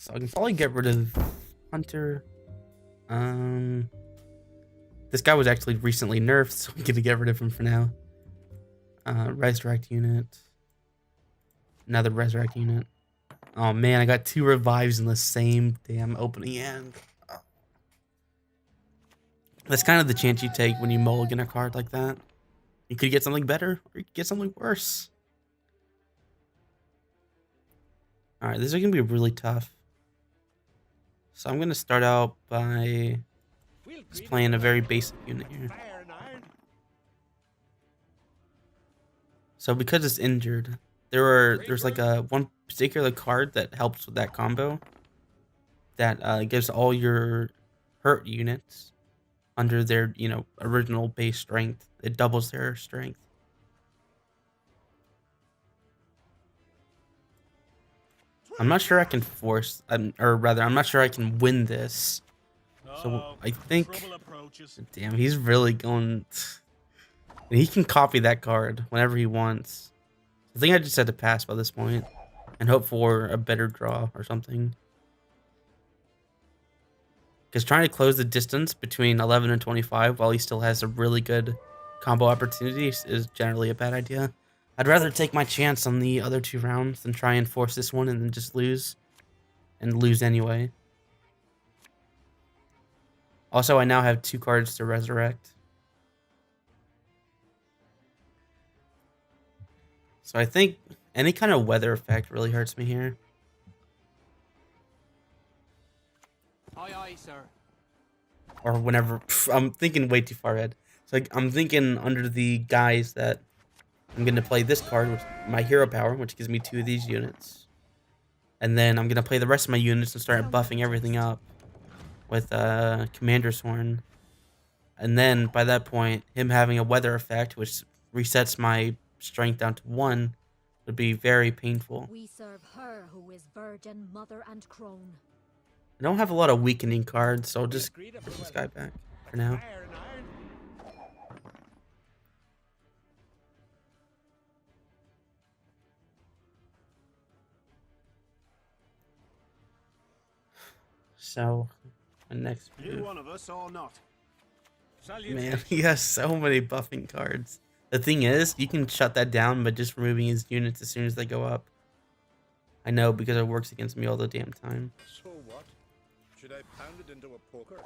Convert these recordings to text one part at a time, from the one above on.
So I can probably get rid of Hunter. This guy was actually recently nerfed, so I'm gonna get rid of him for now. Resurrect unit. Another resurrect unit. Oh man, I got 2 revives in the same damn opening hand. That's kind of the chance you take when you mulligan a card like that. You could get something better, or you could get something worse. Alright, this is gonna be really tough. So I'm gonna start out by just playing a very basic unit here. So because it's injured, there's like one particular card that helps with that combo that gives all your hurt units under their original base strength. It doubles their strength. I'm not sure I can force, or rather, I'm not sure I can win this. So I think, damn, he's really going. And he can copy that card whenever he wants. I think I just had to pass by this point and hope for a better draw or something. Because trying to close the distance between 11 and 25 while he still has a really good combo opportunity is generally a bad idea. I'd rather take my chance on the other 2 rounds than try and force this one and then just lose. And lose anyway. Also, I now have 2 cards to resurrect. So I think any kind of weather effect really hurts me here. Aye, aye, sir. Or whenever, I'm thinking way too far ahead. So I'm thinking under the guise that I'm going to play this card with my hero power, which gives me 2 of these units. And then I'm going to play the rest of my units and start buffing everything up with Commander's Horn. And then by that point, him having a weather effect, which resets my strength down to 1, would be very painful. We serve her who is virgin, mother, and crone. I don't have a lot of weakening cards, so I'll just put this guy back for now. So, my next move. One of us or not. Man, he has so many buffing cards. The thing is, you can shut that down by just removing his units as soon as they go up. I know, because it works against me all the damn time. So what? Should I pound it into a poker?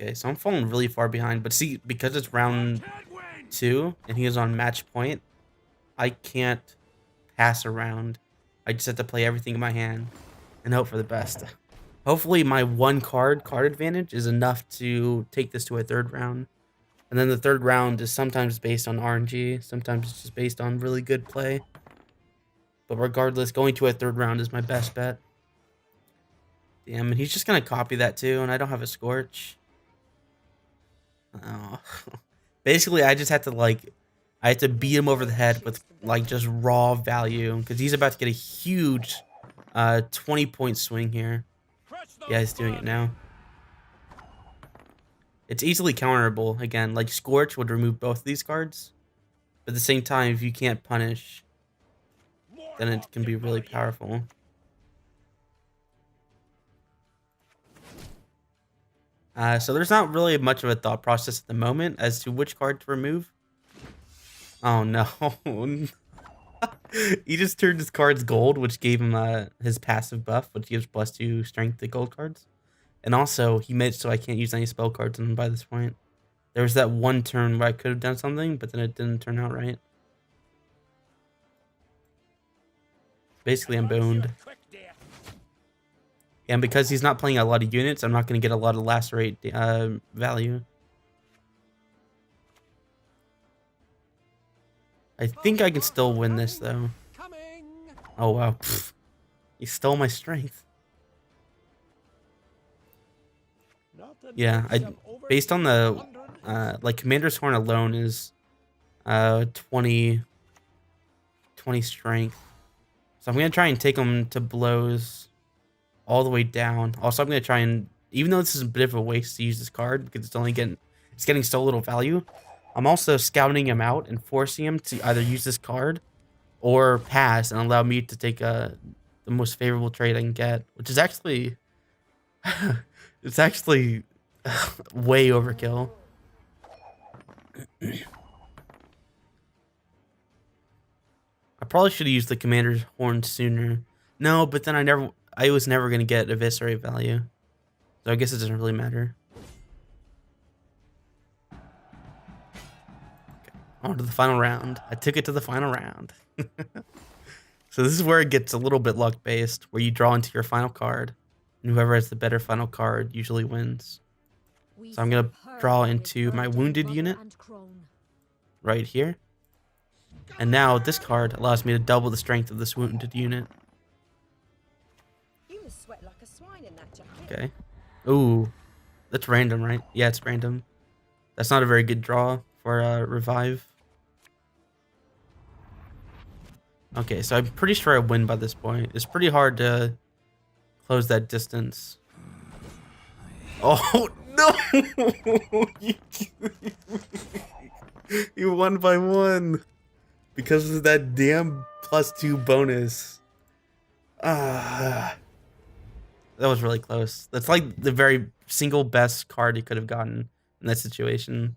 Okay, so I'm falling really far behind, but see, because it's round 2 and he is on match point, I can't pass around. I just have to play everything in my hand and hope for the best. Hopefully my 1 card advantage is enough to take this to a 3rd round. And then the 3rd round is sometimes based on RNG, sometimes it's just based on really good play. But regardless, going to a 3rd round is my best bet. Damn, and he's just going to copy that too, and I don't have a Scorch. Oh. Basically, I just have to, I have to beat him over the head with, just raw value. Because he's about to get a huge 20-point swing here. Yeah, he's doing it now. It's easily counterable. Again, Scorch would remove both of these cards. But at the same time, if you can't punish, then it can be really powerful. So there's not really much of a thought process at the moment as to which card to remove. Oh no. He just turned his cards gold, which gave him his passive buff, which gives +2 strength to gold cards. And also, he made it so I can't use any spell cards on him by this point. There was that one turn where I could have done something, but then it didn't turn out right. Basically, I'm boned. And because he's not playing a lot of units, I'm not going to get a lot of lacerate value. I think I can still win this, though. Oh, wow. Pfft. He stole my strength. Yeah, based on the, Commander's Horn alone is 20 strength. So I'm going to try and take him to blows all the way down. Also, I'm going to try and, even though this is a bit of a waste to use this card, because it's getting so little value, I'm also scouting him out and forcing him to either use this card or pass and allow me to take the most favorable trade I can get, which is actually it's actually way overkill. I probably should have used the commander's horn sooner. No, but then I was never gonna get eviscerate value, so I guess it doesn't really matter. On to the final round. I took it to the final round. So this is where it gets a little bit luck based, where you draw into your final card, and whoever has the better final card usually wins. So I'm gonna draw into my wounded unit right here. And now this card allows me to double the strength of this wounded unit. You must sweat like a swine in that jacket. Okay. Ooh, that's random, right? Yeah, it's random. That's not a very good draw for revive. Okay, so I'm pretty sure I win by this point. It's pretty hard to close that distance. Oh no! You won by 1 because of that damn +2 bonus. That was really close. That's like the very single best card you could have gotten in that situation.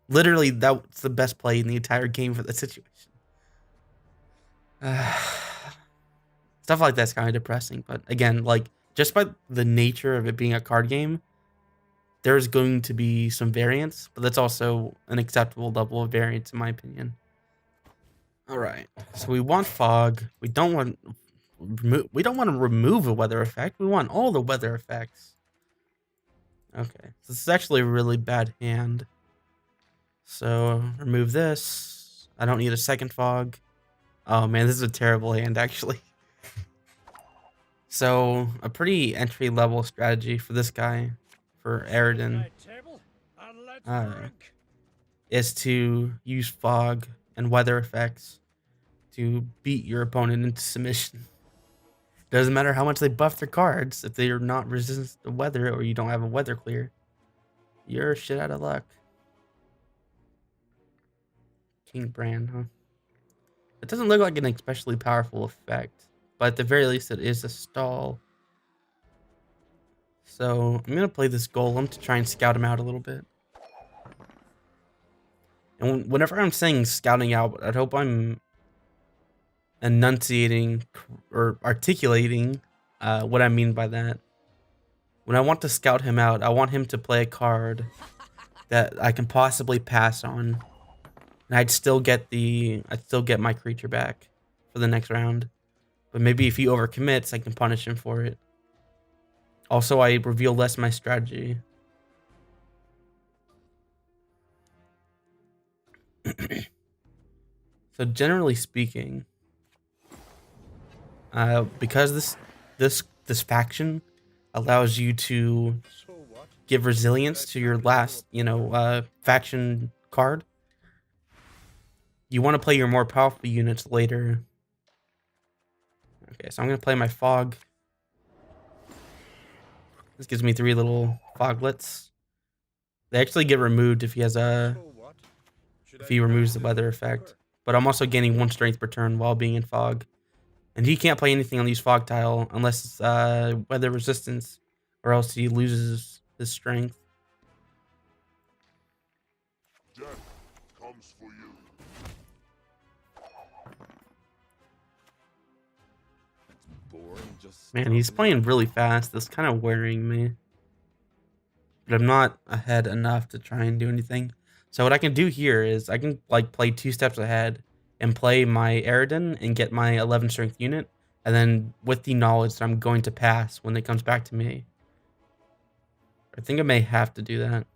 Literally, that's the best play in the entire game for that situation. Stuff like that's kind of depressing, but again, like just by the nature of it being a card game, there's going to be some variance, but that's also an acceptable level of variance in my opinion. All right, so we want fog. We don't want to remove a weather effect. We want all the weather effects. Okay, so this is actually a really bad hand. So remove this. I don't need a second fog. Oh man, this is a terrible hand actually. So a pretty entry level strategy for this guy, for Aridin, is to use fog and weather effects to beat your opponent into submission. Doesn't matter how much they buff their cards, if they are not resistant to weather or you don't have a weather clear, you're shit out of luck. King Brand, huh? It doesn't look like an especially powerful effect, but at the very least it is a stall. So I'm going to play this golem to try and scout him out a little bit. And whenever I'm saying scouting out, I hope I'm enunciating or articulating what I mean by that. When I want to scout him out, I want him to play a card that I can possibly pass on. And I'd still get my creature back for the next round. But maybe if he overcommits, I can punish him for it. Also, I reveal less my strategy. So generally speaking, because this faction allows you to give resilience to your last, faction card, you want to play your more powerful units later. Okay, so I'm going to play my fog. This gives me 3 little foglets. They actually get removed if he has if he removes the weather effect. But I'm also gaining 1 strength per turn while being in fog. And he can't play anything on these fog tile unless it's weather resistance, or else he loses his strength. Death comes for you. Man, he's playing really fast. That's kind of worrying me. But I'm not ahead enough to try and do anything. So what I can do here is I can play 2 steps ahead and play my Aridin and get my 11 strength unit. And then with the knowledge that I'm going to pass when it comes back to me. I think I may have to do that.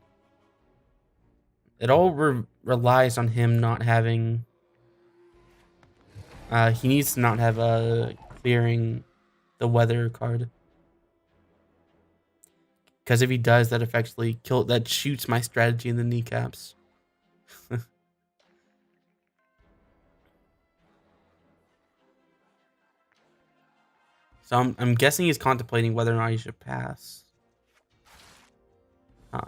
It all relies on him not having... he needs to not have a clearing the weather card. Because if he does, that effectively that shoots my strategy in the kneecaps. So I'm guessing he's contemplating whether or not he should pass. Huh.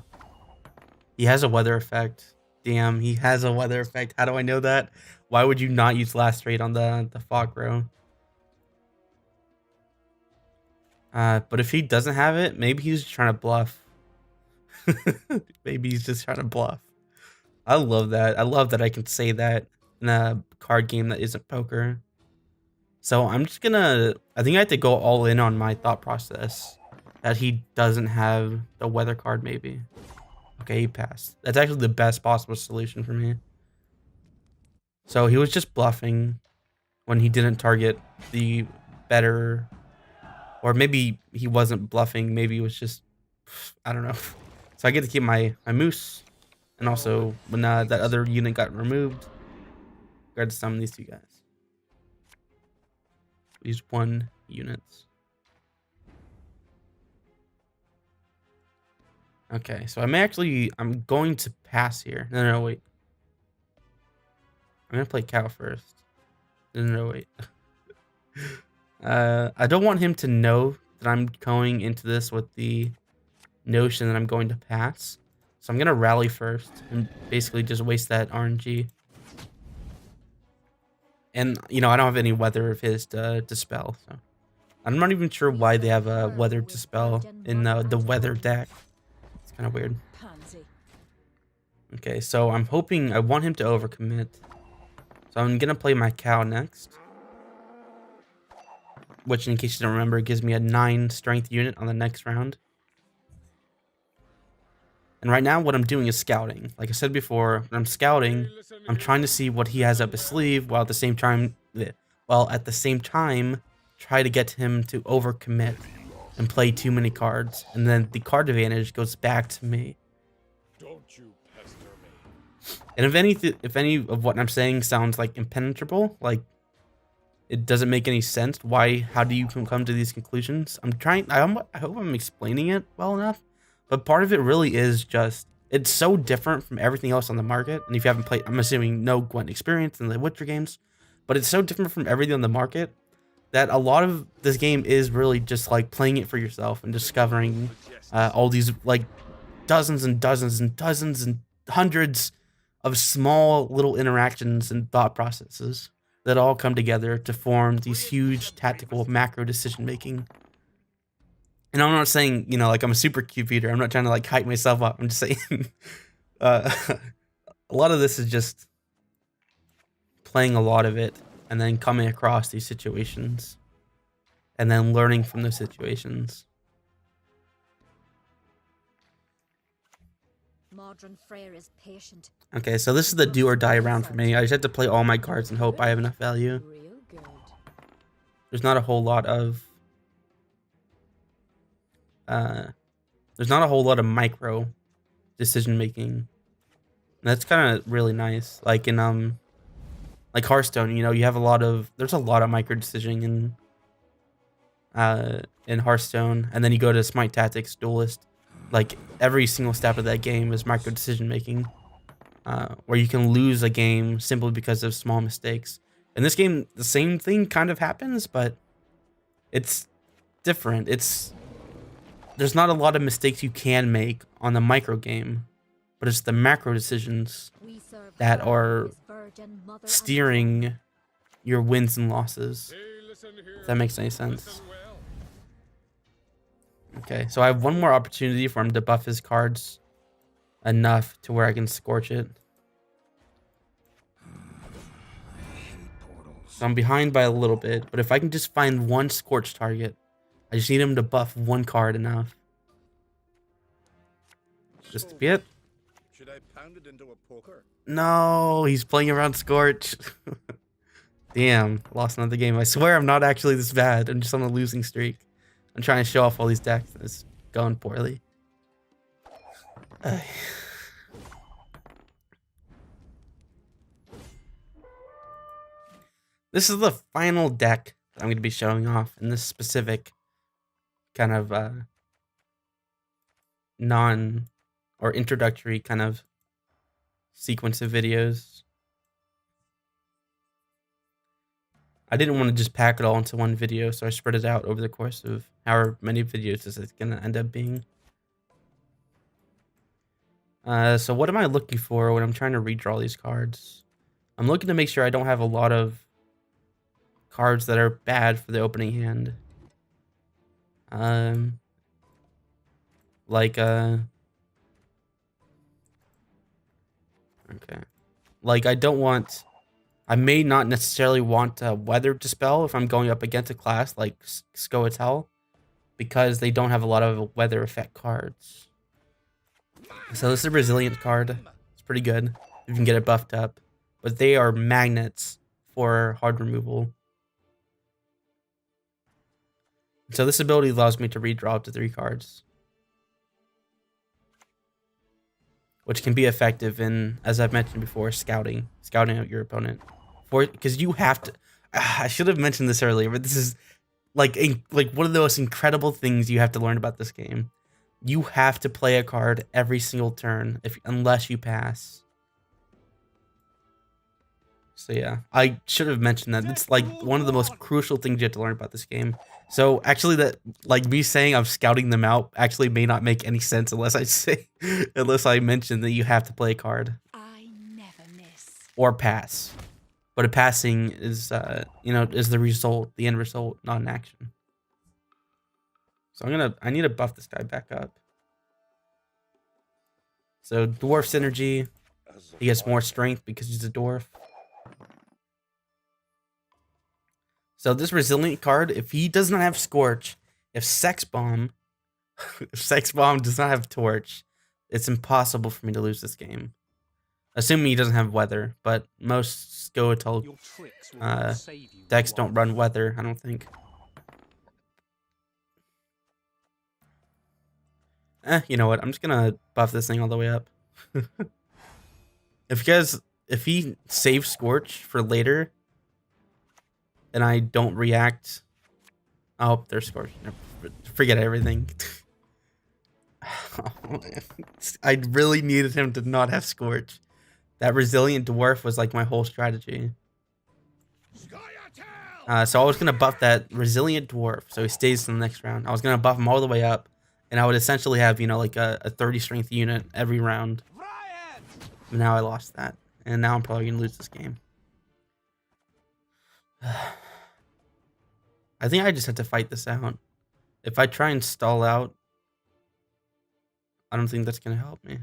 He has a weather effect. Damn, he has a weather effect. How do I know that? Why would you not use last rate on the fog row? But if he doesn't have it, maybe he's trying to bluff. Maybe he's just trying to bluff. I love that. I love that I can say that in a card game that isn't poker. So I'm just gonna, I think I have to go all in on my thought process that he doesn't have the weather card maybe. Okay, he passed. That's actually the best possible solution for me. So he was just bluffing when he didn't target the better, or maybe he wasn't bluffing. Maybe it was just, I don't know. So I get to keep my moose. And also when that other unit got removed, I got to summon these two guys. These 1 units. Okay, so I'm going to pass here. No, wait. I'm gonna play cow first. No, wait. I don't want him to know that I'm going into this with the notion that I'm going to pass. So I'm gonna rally first and basically just waste that RNG. And, you know, I don't have any weather of his to dispel, so I'm not even sure why they have a weather dispel in the weather deck. It's kind of weird. Okay, so I want him to overcommit. So I'm gonna play my cow next. Which, in case you don't remember, gives me a 9 strength unit on the next round. And right now, what I'm doing is scouting. Like I said before, when I'm scouting, I'm trying to see what he has up his sleeve, while at the same time, try to get him to overcommit and play too many cards, and then the card advantage goes back to me. Don't you pester me. And if any of what I'm saying sounds like impenetrable, like it doesn't make any sense, how do you come to these conclusions? I hope I'm explaining it well enough. But part of it really is just, it's so different from everything else on the market. And if you haven't played, I'm assuming no Gwent experience in the Witcher games, but it's so different from everything on the market that a lot of this game is really just like playing it for yourself and discovering all these like dozens and dozens and dozens and hundreds of small little interactions and thought processes that all come together to form these huge tactical macro decision making. And I'm not saying, you know, like I'm a super computer. I'm not trying to like hype myself up. I'm just saying a lot of this is just playing a lot of it and then coming across these situations and then learning from those situations. Modern Freyr is patient. Okay, so this is the do or die round for me. I just have to play all my cards and hope I have enough value. Real good. There's not a whole lot of micro decision making. And that's kind of really nice. Like in like Hearthstone, you know, there's a lot of micro decisioning in Hearthstone, and then you go to SMITE Tactics, Duelyst. Like every single step of that game is micro decision making, where you can lose a game simply because of small mistakes. In this game, the same thing kind of happens, but it's different. There's not a lot of mistakes you can make on the micro game, but it's the macro decisions that are steering your wins and losses. If that makes any sense. Okay, so I have one more opportunity for him to buff his cards enough to where I can scorch it. So I'm behind by a little bit, but if I can just find one scorch target, I just need him to buff one card enough. Just to be it. Should I pound it into a poker? No, he's playing around Scorch. Damn, lost another game. I swear I'm not actually this bad. I'm just on a losing streak. I'm trying to show off all these decks. It's going poorly. This is the final deck that I'm going to be showing off in this specific kind of or introductory kind of sequence of videos. I didn't want to just pack it all into one video, so I spread it out over the course of however many videos it's going to end up being. So what am I looking for when I'm trying to redraw these cards? I'm looking to make sure I don't have a lot of cards that are bad for the opening hand. Um, like okay, like I may not necessarily want Weather Dispel if I'm going up against a class like Scoia'tael, because they don't have a lot of weather effect cards. So this is a Resilient card. It's pretty good. You can get it buffed up. But they are magnets for hard removal. So this ability allows me to redraw up to 3 cards, which can be effective in, as I've mentioned before, scouting out your opponent. Because you have to. I should have mentioned this earlier, but this is like one of the most incredible things you have to learn about this game. You have to play a card every single turn unless you pass. So yeah, I should have mentioned that. It's like one of the most crucial things you have to learn about this game. So actually, that like me saying I'm scouting them out actually may not make any sense unless I mention that you have to play a card I never miss. or pass. But a passing is is the result, the end result, not an action. So I need to buff this guy back up. So dwarf synergy, he gets more strength because he's a dwarf. So this Resilient card, if he does not have Scorch, if Sex Bomb does not have Torch, it's impossible for me to lose this game. Assuming he doesn't have Weather, but most Scoia'tael decks don't run Weather, I don't think. You know what? I'm just gonna buff this thing all the way up. If he saves Scorch for later, and I don't react. Oh, there's Scorch. Forget everything. I really needed him to not have Scorch. That Resilient Dwarf was like my whole strategy. So I was gonna buff that Resilient Dwarf so he stays in the next round. I was gonna buff him all the way up, and I would essentially have like a 30 strength unit every round. And now I lost that, and now I'm probably gonna lose this game. I think I just have to fight this out. If I try and stall out, I don't think that's gonna help me.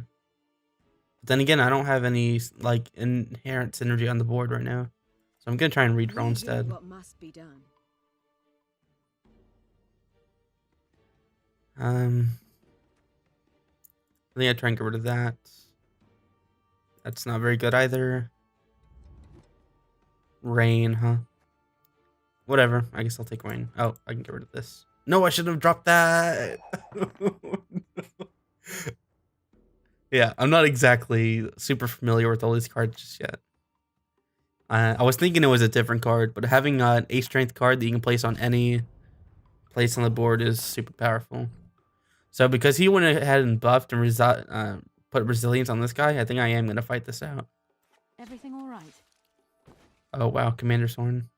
But then again, I don't have any like inherent synergy on the board right now, so I'm gonna try and redraw instead. What must be done. I think I try and get rid of that. That's not very good either. Rain, huh? Whatever. I guess I'll take rain. Oh, I can get rid of this. No, I should have dropped that. Yeah, I'm not exactly super familiar with all these cards just yet. I was thinking it was a different card, but having an 8 strength card that you can place on any place on the board is super powerful. So because he went ahead and buffed and put resilience on this guy, I think I am going to fight this out. Everything all right? Oh, wow. Commander's Horn.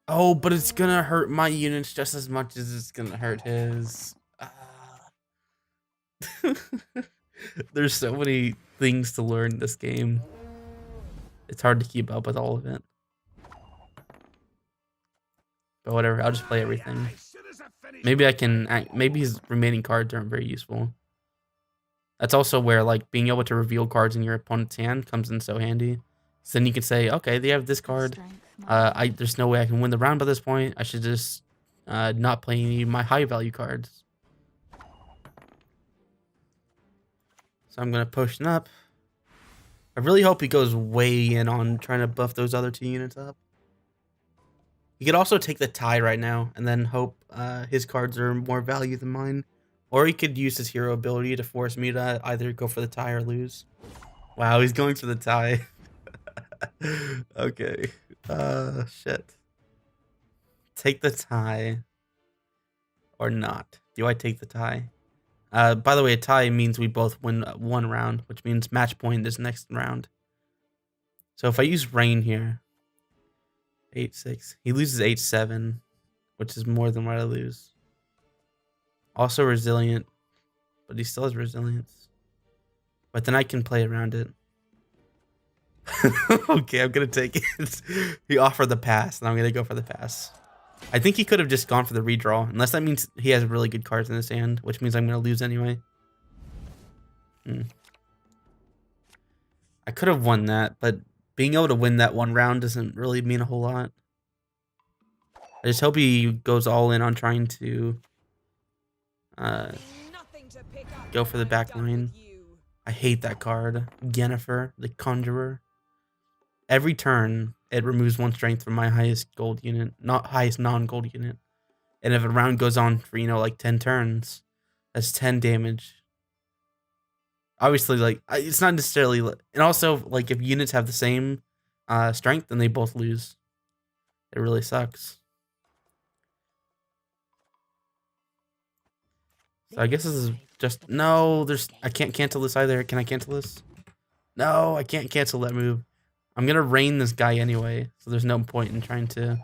Oh, but it's going to hurt my units just as much as it's going to hurt his. There's so many things to learn in this game. It's hard to keep up with all of it. But whatever, I'll just play everything. Maybe I can. Maybe his remaining cards aren't very useful. That's also where like being able to reveal cards in your opponent's hand comes in so handy. So then you can say, okay, they have this card. There's no way I can win the round by this point. I should just not play any of my high value cards. So I'm gonna potion up. I really hope he goes way in on trying to buff those other 2 units up. He could also take the tie right now and then hope his cards are more value than mine. Or he could use his hero ability to force me to either go for the tie or lose. Wow, he's going for the tie. Okay. Shit. Take the tie. Or not. Do I take the tie? By the way, a tie means we both win 1 round, which means match point this next round. So if I use rain here, 8-6, he loses 8-7, which is more than what I lose. Also resilient, but he still has resilience. But then I can play around it. Okay, I'm gonna take it. He offered the pass, and I'm gonna go for the pass. I think he could have just gone for the redraw, unless that means he has really good cards in his hand, which means I'm going to lose anyway. I could have won that, but being able to win that one round doesn't really mean a whole lot. I just hope he goes all in on trying to go for the back line. I hate that card. Yennefer, the Conjurer. Every turn, it removes 1 strength from my highest gold unit, not highest non-gold unit. And if a round goes on for, you know, like 10 turns, that's 10 damage. Obviously, like, it's not necessarily... And also, like, if units have the same strength, then they both lose. It really sucks. So I guess this is just... No, there's... I can't cancel this either. Can I cancel this? No, I can't cancel that move. I'm going to rain this guy anyway, so there's no point in trying to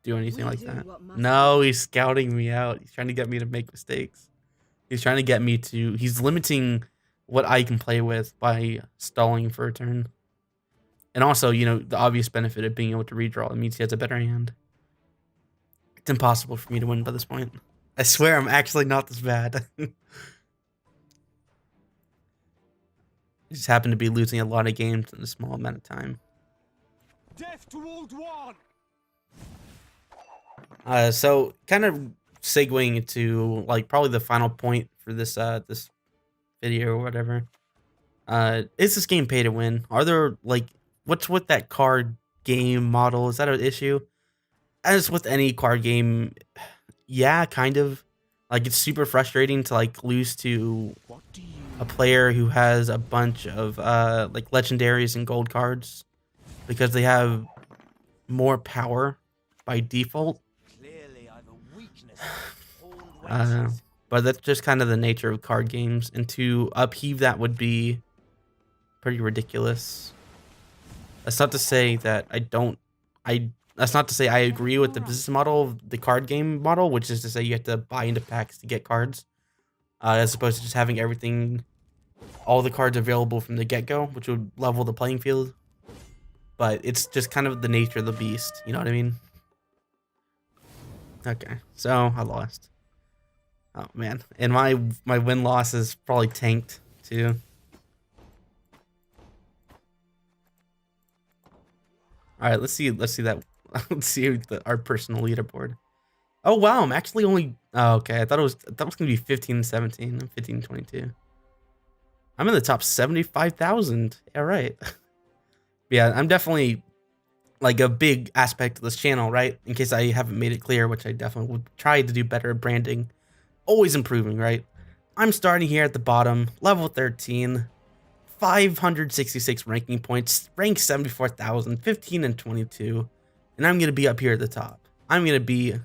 do anything like that. No, he's scouting me out. He's trying to get me to make mistakes. He's trying to get me to... He's limiting what I can play with by stalling for a turn. And also, you know, the obvious benefit of being able to redraw, it means he has a better hand. It's impossible for me to win by this point. I swear I'm actually not this bad. I just happen to be losing a lot of games in a small amount of time. Death to Old One. So kind of segueing into like probably the final point for this this video or whatever. Is this game pay to win? Are there like what's with that card game model? Is that an issue? As with any card game, yeah, kind of. Like it's super frustrating to like lose to a player who has a bunch of like legendaries and gold cards because they have more power by default. But that's just kind of the nature of card games, and to upheave that would be pretty ridiculous. That's not to say that that's not to say I agree with the business model of the card game model, which is to say you have to buy into packs to get cards, as opposed to just having everything, all the cards available from the get-go, which would level the playing field. But it's just kind of the nature of the beast, you know what I mean? Okay, so I lost. Oh man, and my win-loss is probably tanked too. All right, let's see that. Let's see our personal leaderboard. Oh wow, I'm actually only... Oh, okay, I thought it was gonna be 15-17. I'm 15-22. I'm in the top 75,000. All right. Yeah, I'm definitely like a big aspect of this channel, right? In case I haven't made it clear, which I definitely would try to do better at branding. Always improving, right? I'm starting here at the bottom, level 13, 566 ranking points, rank 74,000, 15 and 22. And I'm going to be up here at the top. I'm going to be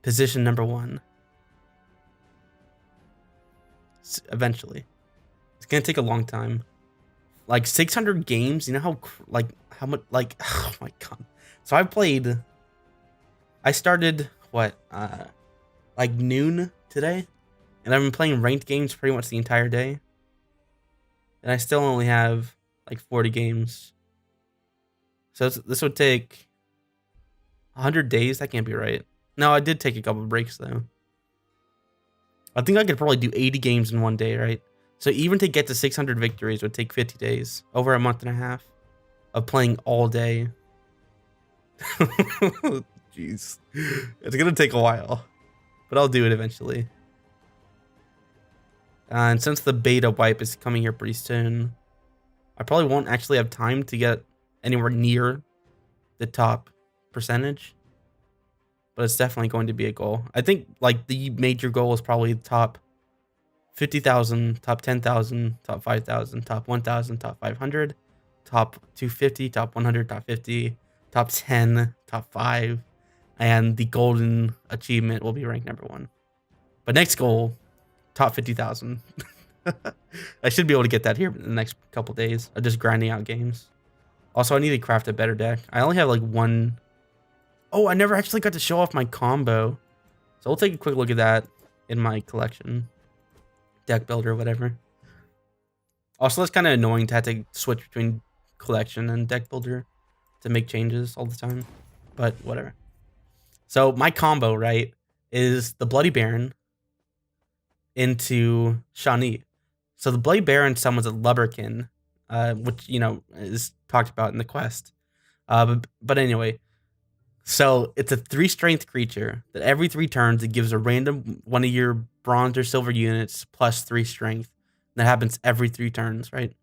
position number 1. Eventually. It's going to take a long time. Like 600 games, you know how much, like, oh my god. So I started, what, like noon today? And I've been playing ranked games pretty much the entire day. And I still only have like 40 games. So this would take 100 days? That can't be right. No, I did take a couple of breaks though. I think I could probably do 80 games in one day, right? So even to get to 600 victories would take 50 days. Over a month and a half of playing all day. Jeez. It's going to take a while. But I'll do it eventually. And since the beta wipe is coming here pretty soon, I probably won't actually have time to get anywhere near the top percentage. But it's definitely going to be a goal. I think like the major goal is probably top 50,000, top 10,000, top 5,000, top 1,000, top 500, top 250, top 100, top 50, top 10, top 5. And the golden achievement will be ranked number 1. But next goal, top 50,000. I should be able to get that here in the next couple days of just grinding out games. Also, I need to craft a better deck. I only have like one. Oh, I never actually got to show off my combo. So we'll take a quick look at that in my collection. Deck builder, whatever. Also, it's kind of annoying to have to switch between collection and deck builder to make changes all the time. but whatever. So my combo, right, is the Bloody Baron into Shawnee. So the Bloody Baron summons a Lubberkin, which, you know, is talked about in the quest. But anyway, so it's a 3 strength creature that every 3 turns it gives a random one of your bronze or silver units plus 3 strength. That happens every 3 turns, right?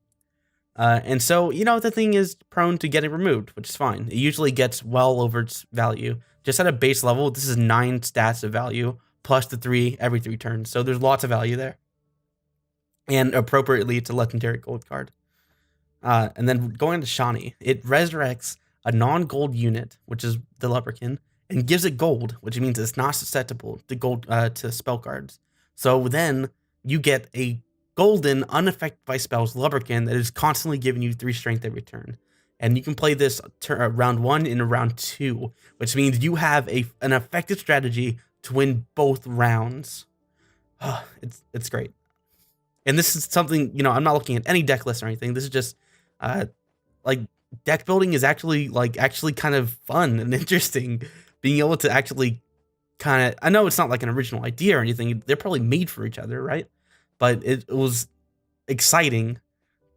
And so, you know, the thing is prone to getting removed, which is fine. It usually gets well over its value. Just at a base level, this is 9 stats of value, plus the 3 every 3 turns. So there's lots of value there. And appropriately, it's a legendary gold card. And then going to Shawnee, it resurrects a non-gold unit, which is the Lubberkin, and gives it gold, which means it's not susceptible to gold to spell cards. So then you get a golden, unaffected by spells Lubberkin that is constantly giving you 3 strength every turn. And you can play this round 1 and round 2, which means you have an effective strategy to win both rounds. It's great. And this is something, you know, I'm not looking at any deck list or anything. This is just like deck building is actually kind of fun and interesting. Being able to actually kind of, I know it's not like an original idea or anything. They're probably made for each other, right? But it was exciting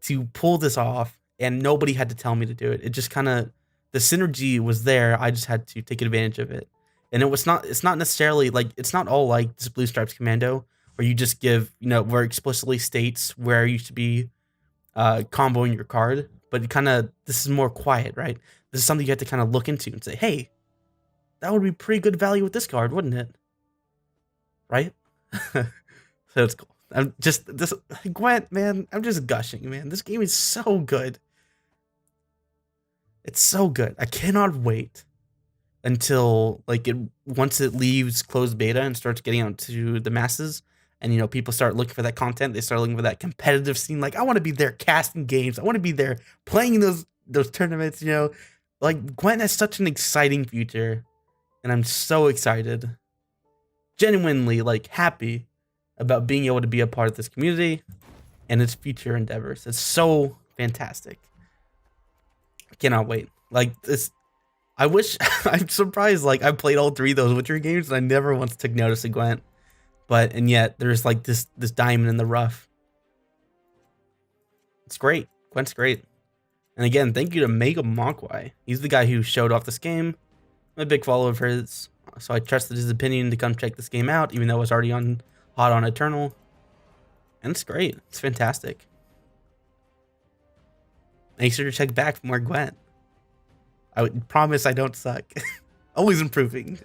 to pull this off, and nobody had to tell me to do it. It just kind of, the synergy was there. I just had to take advantage of it. And it's not necessarily like, it's not all like this Blue Stripes Commando where you just give, you know, where it explicitly states where you should be comboing your card. But it kind of, this is more quiet, right? This is something you have to kind of look into and say, hey, that would be pretty good value with this card, wouldn't it? Right? So it's cool. I'm just, this Gwent, man, I'm just gushing, man. This game is so good. It's so good. I cannot wait until like once it leaves closed beta and starts getting out to the masses, and you know, people start looking for that content. They start looking for that competitive scene. Like, I want to be there casting games. I want to be there playing those tournaments. You know, like Gwent has such an exciting future, and I'm so excited, genuinely like happy about being able to be a part of this community and its future endeavors. It's so fantastic. I cannot wait. Like this, I wish, I'm surprised, like I played all 3 of those Witcher games and I never once took notice of Gwent. And yet there's like this diamond in the rough. It's great. Gwent's great. And again, thank you to Mega Monkwai. He's the guy who showed off this game. I'm a big follower of his, so I trusted his opinion to come check this game out, even though it was already hot on Eternal. And it's great. It's fantastic. Make sure to check back for more Gwent. I would promise I don't suck. Always improving.